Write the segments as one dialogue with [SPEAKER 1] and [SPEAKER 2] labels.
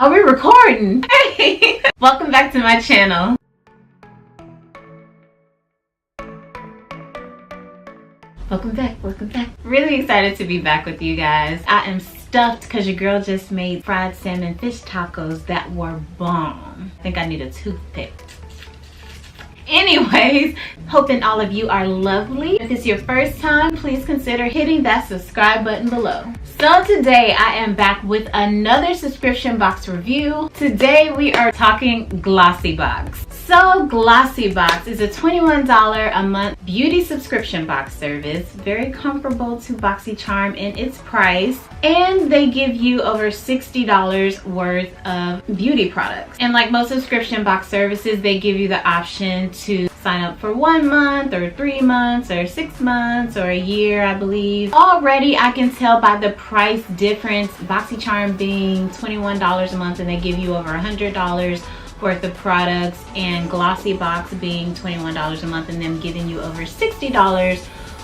[SPEAKER 1] Are we recording? Hey! Welcome back to my channel. Welcome back, welcome back. Really excited to be back with you guys. I am stuffed because your girl just made fried salmon fish tacos that were bomb. I think I need a toothpick. Anyways, hoping all of you are lovely. If it's your first time, please consider hitting that subscribe button below. So today I am back with another subscription box review. Today we are talking Glossybox. So Glossybox is a $21 a month beauty subscription box service. Very comparable to Boxycharm in its price. And they give you over $60 worth of beauty products. And like most subscription box services, they give you the option to sign up for 1 month or 3 months or 6 months or a year, I believe. Already I can tell by the price difference, Boxycharm being $21 a month and they give you over $100 worth of products, and Glossybox being $21 a month and them giving you over $60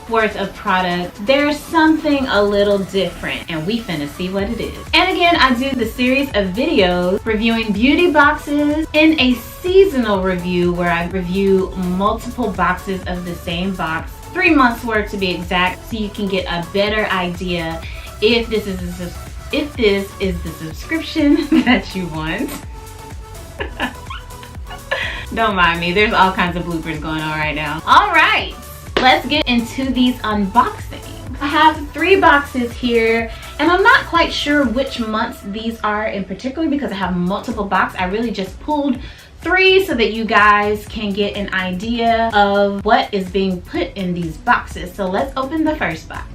[SPEAKER 1] worth of products. There's something a little different and we finna see what it is. And again, I do the series of videos reviewing beauty boxes in a seasonal review where I review multiple boxes of the same box, 3 months worth to be exact, so you can get a better idea if this is the subscription that you want. Don't mind me, there's all kinds of bloopers going on right now. All right, let's get into these unboxings. I have 3 boxes here and I'm not quite sure which months these are in particular because I have multiple boxes. I really just pulled 3 so that you guys can get an idea of what is being put in these boxes. So let's open the first box.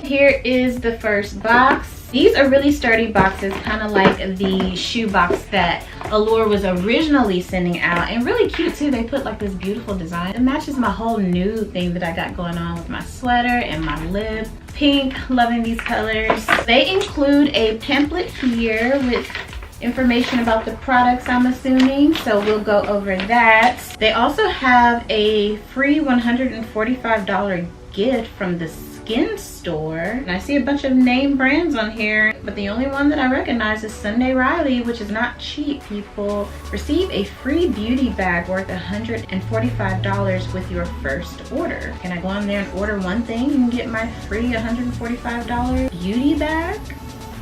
[SPEAKER 1] Here is the first box. These are really sturdy boxes, kind of like the shoe box that Allure was originally sending out, and really cute too. They put like this beautiful design. It matches my whole nude thing that I got going on with my sweater and my lip. Pink, loving these colors. They include a pamphlet here with information about the products, I'm assuming, so we'll go over that. They also have a free $145 gift from the Skin store, and I see a bunch of name brands on here, but the only one that I recognize is Sunday Riley, which is not cheap, people. Receive a free beauty bag worth $145 with your first order. Can I go on there and order one thing and get my free $145 beauty bag?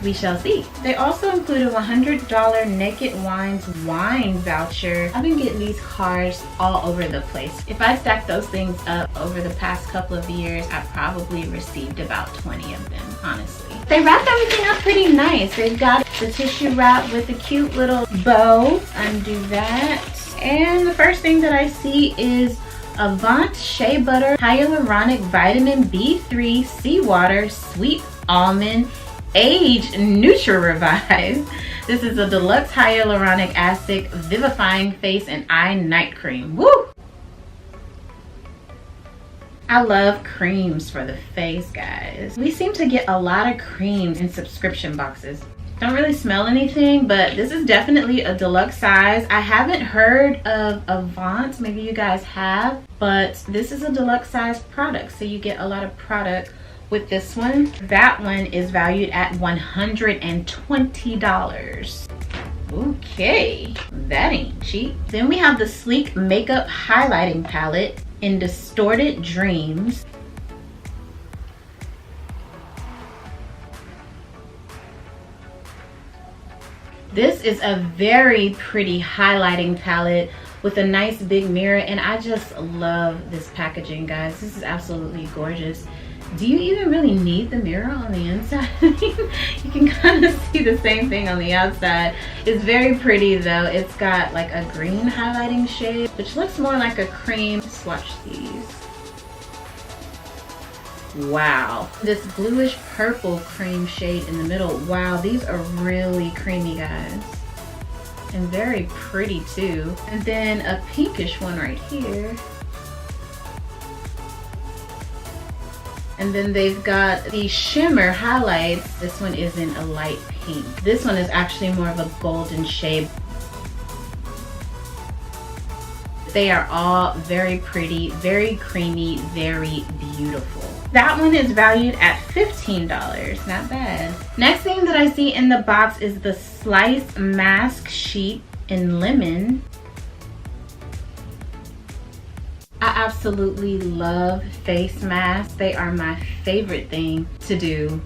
[SPEAKER 1] We shall see. They also include a $100 Naked Wines wine voucher. I've been getting these cards all over the place. If I stack those things up over the past couple of years, I probably received about 20 of them, honestly. They wrapped everything up pretty nice. They've got the tissue wrap with a cute little bow. Undo that. And the first thing that I see is Avant Shea Butter Hyaluronic Vitamin B3 Seawater Sweet Almond Age Nutri-Revive. This is a deluxe hyaluronic acid vivifying face and eye night cream. Woo! I love creams for the face, guys. We seem to get a lot of creams in subscription boxes. Don't really smell anything, but this is definitely a deluxe size. I haven't heard of Avant, maybe you guys have, but this is a deluxe size product, so you get a lot of product with this one. That one is valued at $120. Okay, that ain't cheap. Then we have the Sleek Makeup Highlighting Palette in Distorted Dreams. This is a very pretty highlighting palette with a nice big mirror, and I just love this packaging, guys. This is absolutely gorgeous. Do you even really need the mirror on the inside? You can kind of see the same thing on the outside. It's very pretty though. It's got like a green highlighting shade, which looks more like a cream. Swatch these. Wow. This bluish purple cream shade in the middle. Wow, these are really creamy, guys. And very pretty too. And then a pinkish one right here. And then they've got the shimmer highlights. This one is in a light pink. This one is actually more of a golden shade. They are all very pretty, very creamy, very beautiful. That one is valued at $15. Not bad. Next thing that I see in the box is the Slice Mask Sheet in Lemon. I absolutely love face masks. They are my favorite thing to do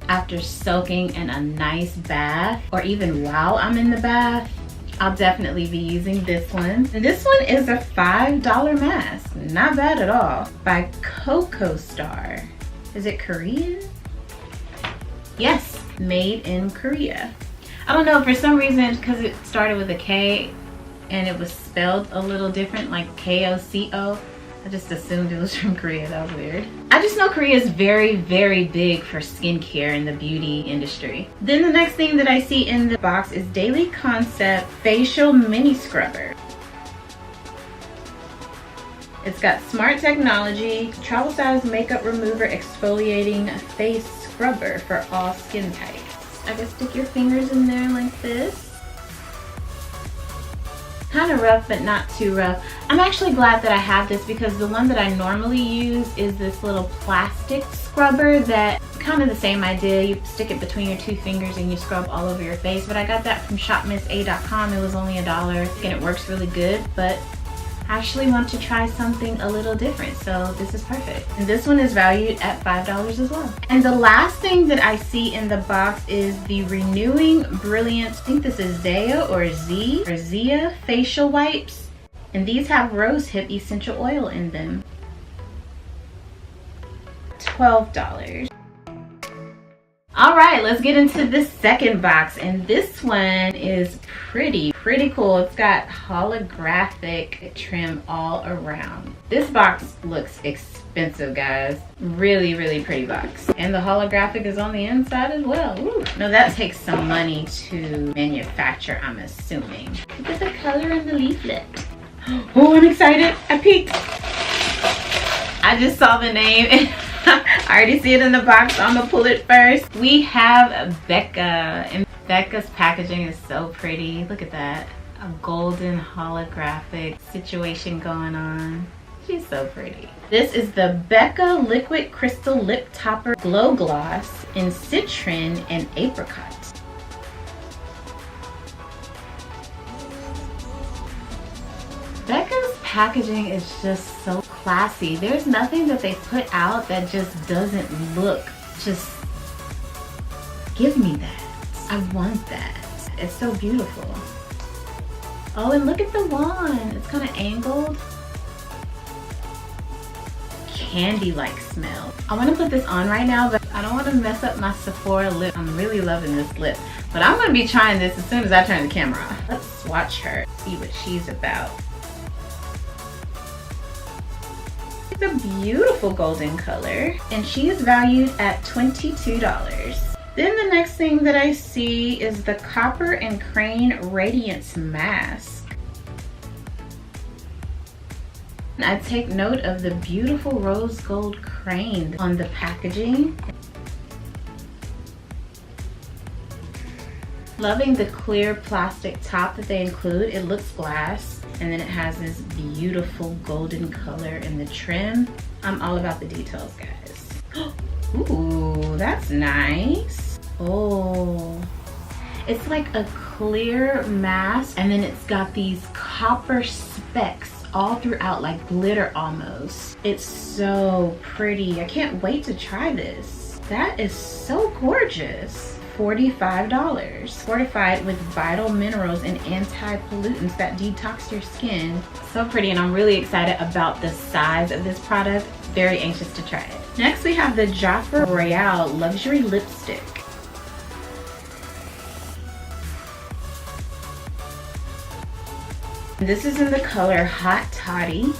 [SPEAKER 1] after soaking in a nice bath, or even while I'm in the bath. I'll definitely be using this one. And this one is a $5 mask. Not bad at all. By Coco Star. Is it Korean? Yes, made in Korea. I don't know, for some reason, because it started with a K and it was spelled a little different, like K-O-C-O. I just assumed it was from Korea. That was weird. I just know Korea is very, very big for skincare in the beauty industry. Then the next thing that I see in the box is Daily Concept Facial Mini Scrubber. It's got smart technology, travel size makeup remover exfoliating face scrubber for all skin types. I guess stick your fingers in there like this. Kind of rough, but not too rough. I'm actually glad that I have this, because the one that I normally use is this little plastic scrubber that kind of the same idea. You stick it between your two fingers and you scrub all over your face. But I got that from shopmissa.com. It was only $1 and it works really good, but I actually want to try something a little different, so this is perfect. And this one is valued at $5 as well. And the last thing that I see in the box is the Renewing Brilliance, I think this is Zia or Zia facial wipes. And these have rosehip essential oil in them. $12. All right, let's get into the second box, and this one is pretty cool. It's got holographic trim all around. This box looks expensive, guys. Really pretty box. And the holographic is on the inside as well. Ooh. Now that takes some money to manufacture, I'm assuming. Look at the color in the leaflet. Oh, I'm excited. I peeked. I just saw the name and I already see it in the box, so I'm gonna pull it first. We have Becca, and Becca's packaging is so pretty. Look at that. A golden holographic situation going on. She's so pretty. This is the Becca Liquid Crystal Lip Topper Glow Gloss in Citron and Apricot. Becca's packaging is just so classy. There's nothing that they put out that just doesn't look, just give me that. I want that. It's so beautiful. Oh, and look at the wand. It's kind of angled. Candy-like smell. I want to put this on right now, but I don't want to mess up my Sephora lip. I'm really loving this lip. But I'm going to be trying this as soon as I turn the camera off. Let's swatch her, see what she's about. It's a beautiful golden color, and she is valued at $22. Then the next thing that I see is the Copper and Crane Radiance Mask. I take note of the beautiful rose gold crane on the packaging. Loving the clear plastic top that they include. It looks glass, and then it has this beautiful golden color in the trim. I'm all about the details, guys. Ooh, that's nice. Oh, it's like a clear mask, and then it's got these copper specks all throughout, like glitter almost. It's so pretty. I can't wait to try this. That is so gorgeous. $45. Fortified with vital minerals and anti-pollutants that detox your skin. So pretty, and I'm really excited about the size of this product. Very anxious to try it. Next we have the Jaffa Royale Luxury Lipstick. This is in the color Hot Toddy.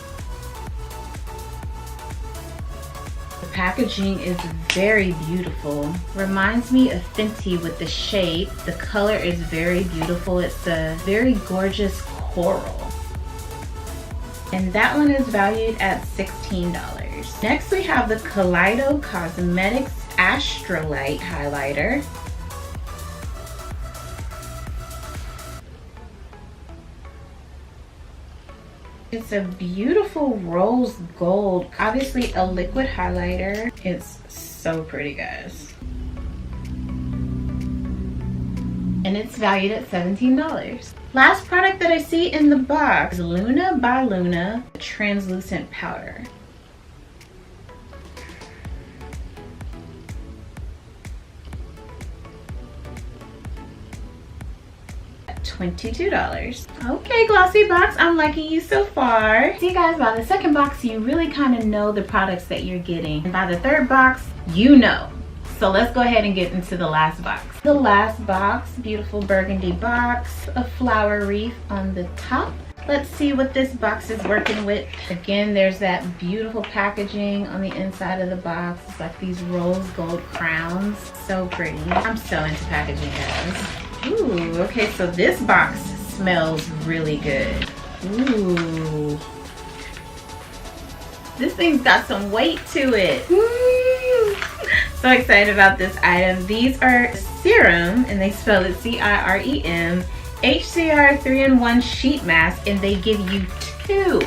[SPEAKER 1] The packaging is very beautiful. Reminds me of Fenty with the shape. The color is very beautiful. It's a very gorgeous coral. And that one is valued at $16. Next we have the Kaleido Cosmetics Astrolight Highlighter. It's a beautiful rose gold, obviously a liquid highlighter. It's so pretty, guys. And it's valued at $17. Last product that I see in the box is Luna by Luna translucent powder. $22. Okay, Glossybox, I'm liking you so far. See guys, by the second box, you really kind of know the products that you're getting. And by the third box, you know. So let's go ahead and get into the last box. The last box, beautiful burgundy box, a flower wreath on the top. Let's see what this box is working with. Again, there's that beautiful packaging on the inside of the box. It's like these rose gold crowns. So pretty. I'm so into packaging, guys. Ooh, okay, so this box smells really good. Ooh. This thing's got some weight to it. Woo! So excited about this item. These are serum, and they spell it C-I-R-E-M, HCR 3-in-1 sheet mask, and they give you 2.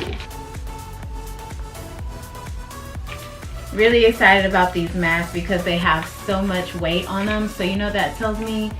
[SPEAKER 1] Really excited about these masks because they have so much weight on them. So you know that tells me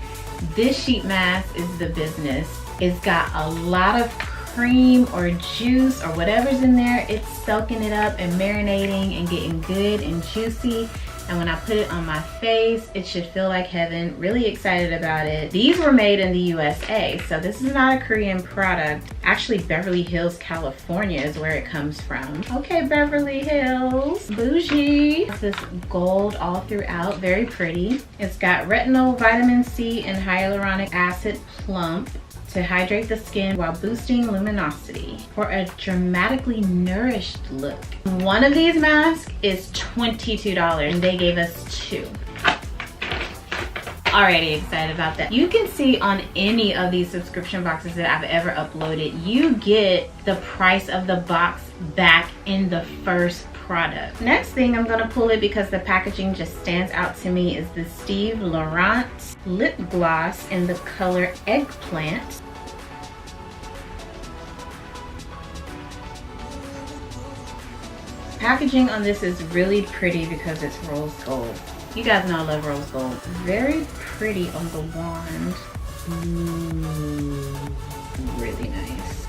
[SPEAKER 1] this sheet mask is the business. It's got a lot of cream or juice or whatever's in there. It's soaking it up and marinating and getting good and juicy. And when I put it on my face, it should feel like heaven. Really excited about it. These were made in the USA, so this is not a Korean product. Actually, Beverly Hills, California is where it comes from. Okay, Beverly Hills. Bougie. This gold all throughout, very pretty. It's got retinol, vitamin C, and hyaluronic acid plump to hydrate the skin while boosting luminosity for a dramatically nourished look. One of these masks is $22 and they gave us 2. Already excited about that. You can see on any of these subscription boxes that I've ever uploaded, you get the price of the box back in the first product. Next thing, I'm gonna pull it because the packaging just stands out to me, is the Steve Laurent lip gloss in the color Eggplant. Packaging on this is really pretty because it's rose gold. You guys know I love rose gold. Very pretty on the wand. Ooh, really nice.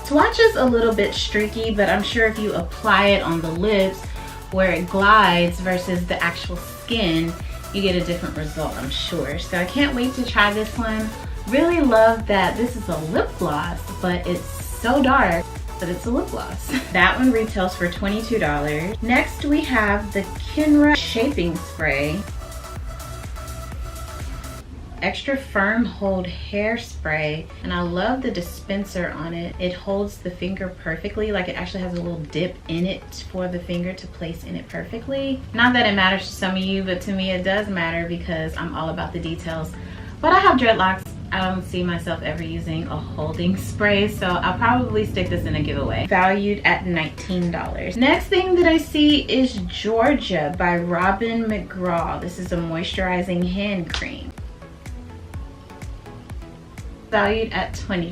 [SPEAKER 1] Swatch is a little bit streaky, but I'm sure if you apply it on the lips where it glides versus the actual skin, you get a different result, I'm sure. So I can't wait to try this one. Really love that this is a lip gloss, but it's so dark, but it's a lip gloss. That one retails for $22. Next we have the Kinra Shaping Spray. Extra firm hold hairspray, and I love the dispenser on it. It holds the finger perfectly, like it actually has a little dip in it for the finger to place in it perfectly. Not that it matters to some of you, but to me it does matter because I'm all about the details. But I have dreadlocks. I don't see myself ever using a holding spray, so I'll probably stick this in a giveaway. Valued at $19. Next thing that I see is Georgia by Robin McGraw. This is a moisturizing hand cream. Valued at $20.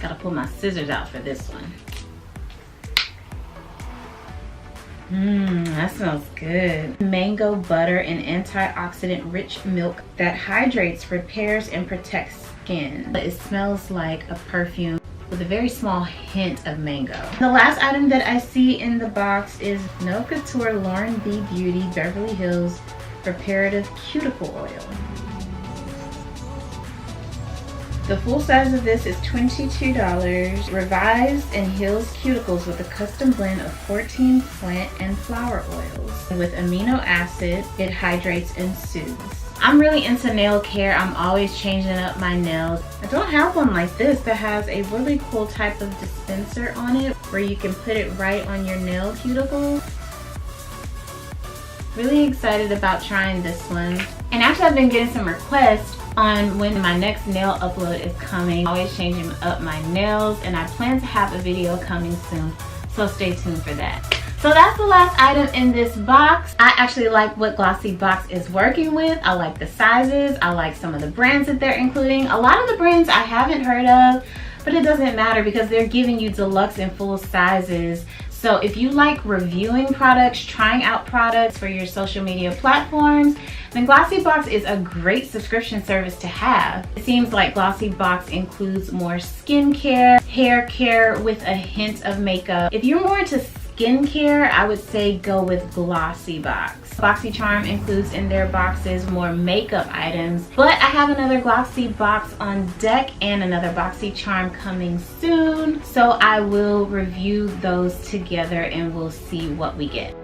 [SPEAKER 1] Gotta pull my scissors out for this one. That smells good. Mango butter and antioxidant rich milk that hydrates, repairs, and protects skin. It smells like a perfume with a very small hint of mango. The last item that I see in the box is No Couture Lauren B Beauty Beverly Hills Reparative Cuticle Oil. The full size of this is $22. Revives and heals cuticles with a custom blend of 14 plant and flower oils. With amino acid, it hydrates and soothes. I'm really into nail care. I'm always changing up my nails. I don't have one like this that has a really cool type of dispenser on it where you can put it right on your nail cuticle. Really excited about trying this one. And actually I've been getting some requests on when my next nail upload is coming. I'm always changing up my nails, and I plan to have a video coming soon, so stay tuned for that. So that's the last item in this box. I actually like what Glossybox is working with. I like the sizes. I like some of the brands that they're including. A lot of the brands I haven't heard of, but it doesn't matter because they're giving you deluxe and full sizes. So if you like reviewing products, trying out products for your social media platforms, then Glossybox is a great subscription service to have. It seems like Glossybox includes more skincare, hair care with a hint of makeup. If you're more into skincare, I would say go with Glossybox. Boxycharm includes in their boxes more makeup items, but I have another Glossybox on deck and another Boxycharm coming soon, so I will review those together and we'll see what we get.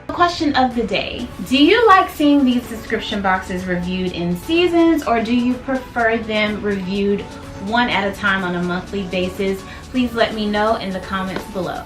[SPEAKER 1] Question of the day: do you like seeing these subscription boxes reviewed in seasons, or do you prefer them reviewed one at a time on a monthly basis? Please let me know in the comments below.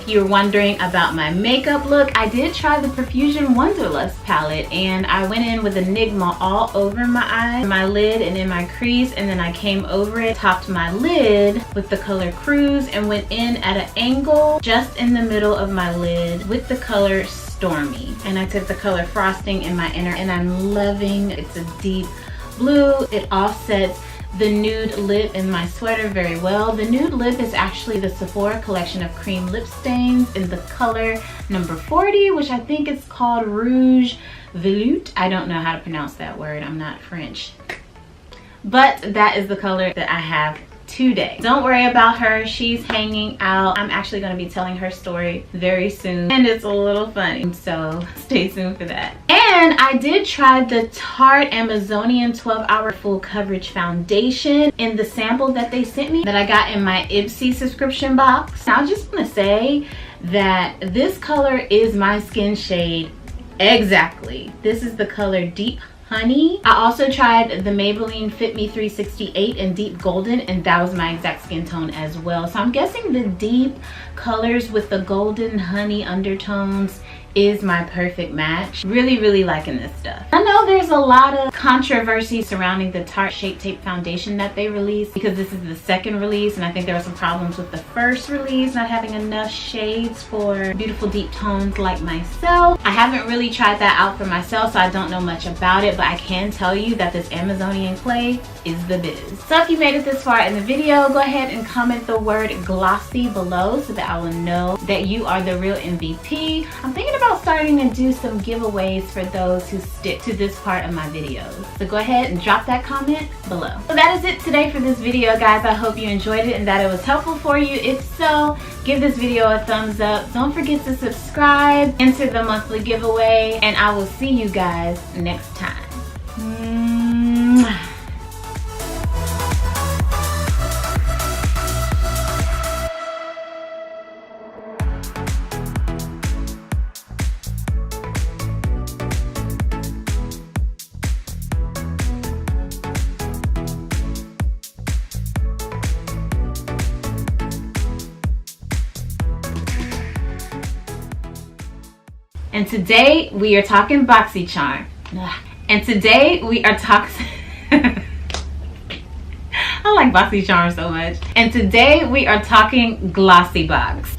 [SPEAKER 1] If you're wondering about my makeup look, I did try the Profusion Wonderlust palette, and I went in with Enigma all over my eye, my lid, and in my crease, and then I came over it, topped my lid with the color Cruise, and went in at an angle just in the middle of my lid with the color Stormy. And I took the color Frosting in my inner, and I'm loving it. It's a deep blue. It offsets the nude lip in my sweater very well. The nude lip is actually the Sephora collection of cream lip stains in the color number 40, which I think it's called Rouge Veloute. I don't know how to pronounce that word. I'm not French. But that is the color that I have today. Don't worry about her. She's hanging out. I'm actually going to be telling her story very soon, and it's a little funny, so stay tuned for that. And I did try the Tarte Amazonian 12-Hour Full Coverage Foundation in the sample that they sent me that I got in my Ipsy subscription box. I just want to say that this color is my skin shade exactly. This is the color Deep Honey. I also tried the Maybelline Fit Me 368 in Deep Golden, and that was my exact skin tone as well. So I'm guessing the deep colors with the golden honey undertones is my perfect match. Really liking this stuff. I know there's a lot of controversy surrounding the Tarte Shape Tape foundation that they released, because this is the second release, and I think there were some problems with the first release not having enough shades for beautiful deep tones like myself. I haven't really tried that out for myself, so I don't know much about it, but I can tell you that this Amazonian clay is the biz. So if you made it this far in the video, go ahead and comment the word glossy below so that I will know that you are the real MVP. I'm thinking about starting to do some giveaways for those who stick to this part of my videos. So go ahead and drop that comment below. So that is it today for this video, guys. I hope you enjoyed it and that it was helpful for you. If so, give this video a thumbs up. Don't forget to subscribe, enter the monthly giveaway, and I will see you guys next time. And today we are talking Boxycharm. And today we are talking... I like Boxycharm so much. And today we are talking Glossybox.